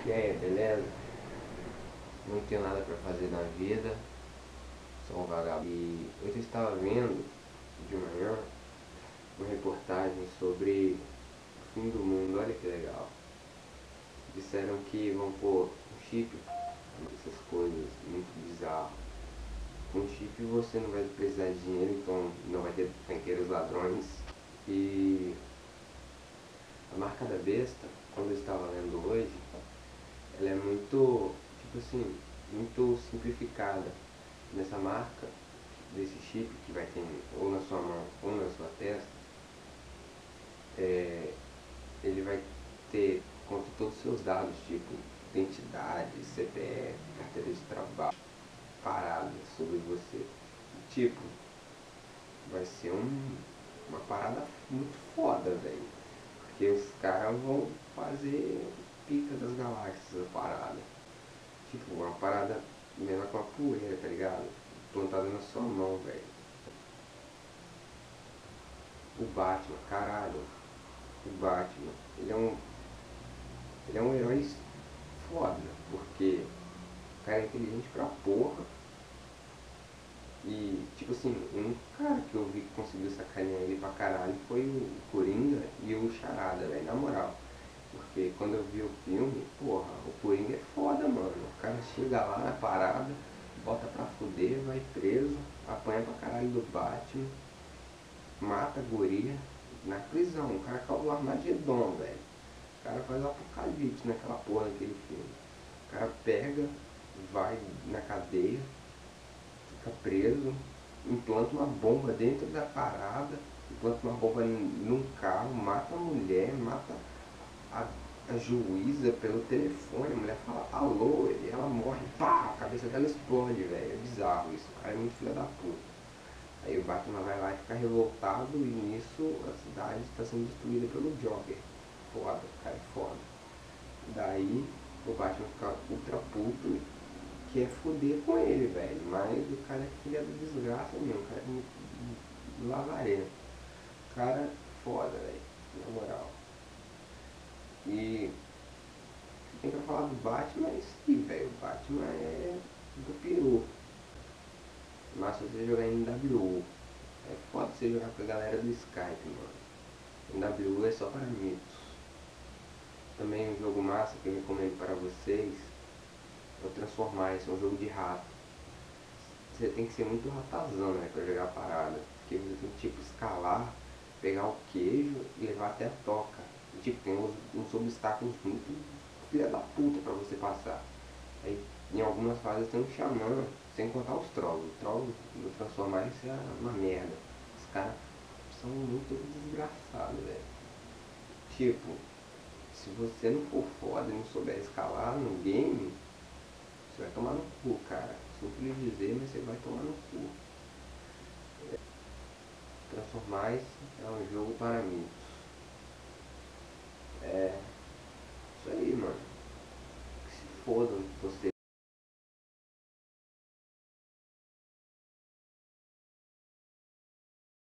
E aí, beleza? Não tenho nada pra fazer na vida, sou um vagabundo. E hoje eu estava vendo de manhã uma reportagem sobre o fim do mundo, olha que legal. Disseram que vão pôr um chip, essas coisas muito bizarras. Com chip você não vai precisar de dinheiro, então não vai ter franqueiros ladrões. E a marca da besta, quando eu estava lendo hoje, ela é muito, tipo assim, muito simplificada. Nessa marca, desse chip que vai ter ou na sua mão ou na sua testa, ele vai ter conta todos os seus dados, tipo identidade, CPF, carteira de trabalho, paradas sobre você. Tipo, vai ser uma parada muito foda, velho. Porque os caras vão fazer pica das galáxias a parada. Tipo, uma parada menor que uma poeira, tá ligado? Plantada na sua mão, velho. O Batman, caralho. O Batman, ele é um herói foda, porque o cara é inteligente pra porra. E, tipo assim, um cara que eu vi que conseguiu sacanear ele pra caralho foi o Coringa e o Charada, velho, na moral. Porque quando eu vi o filme, porra, o Coringa é foda, mano. O cara chega lá na parada, bota pra fuder, vai preso, apanha pra caralho do Batman, mata a guria na prisão. O cara causa o Armagedon, velho. O cara faz o apocalipse naquela porra daquele filme. O cara pega, vai na cadeia, fica preso, implanta uma bomba dentro da parada, implanta uma bomba num carro, mata a mulher, mata a, a juíza pelo telefone, a mulher fala alô, e ela morre, pá, a cabeça dela explode, velho. É bizarro isso, o cara é muito filho da puta. Aí o Batman vai lá e fica revoltado e nisso a cidade está sendo destruída pelo Joker. Foda, o cara é foda. Daí o Batman fica ultra puto e quer foder com ele, velho. Mas o cara é filha da desgraça mesmo, o cara é muito lavarento. O cara foda, velho, na moral. E tem pra falar do Batman é isso aí, velho. O Batman é do peru. Mas se você jogar em NWO, é foda você jogar com a galera do Skype, mano. NWO é só para mitos. Também um jogo massa que eu recomendo para vocês é o Transformice, é um jogo de rato. Você tem que ser muito ratazão, né, pra jogar a parada. Porque você tem que tipo escalar, pegar o queijo e levar até a toca. E, tipo, tem uns obstáculos muito filha da puta pra você passar. Aí em algumas fases tem um xamã, sem contar os trolls. O troll no Transformice é uma merda. Os caras são muito desgraçados, velho. Tipo, se você não for foda e não souber escalar no game, você vai tomar no cu, cara. Sinto lhe dizer, mas você vai tomar no cu. Transformice é um jogo para mitos. É isso aí, mano. Que se fodam você.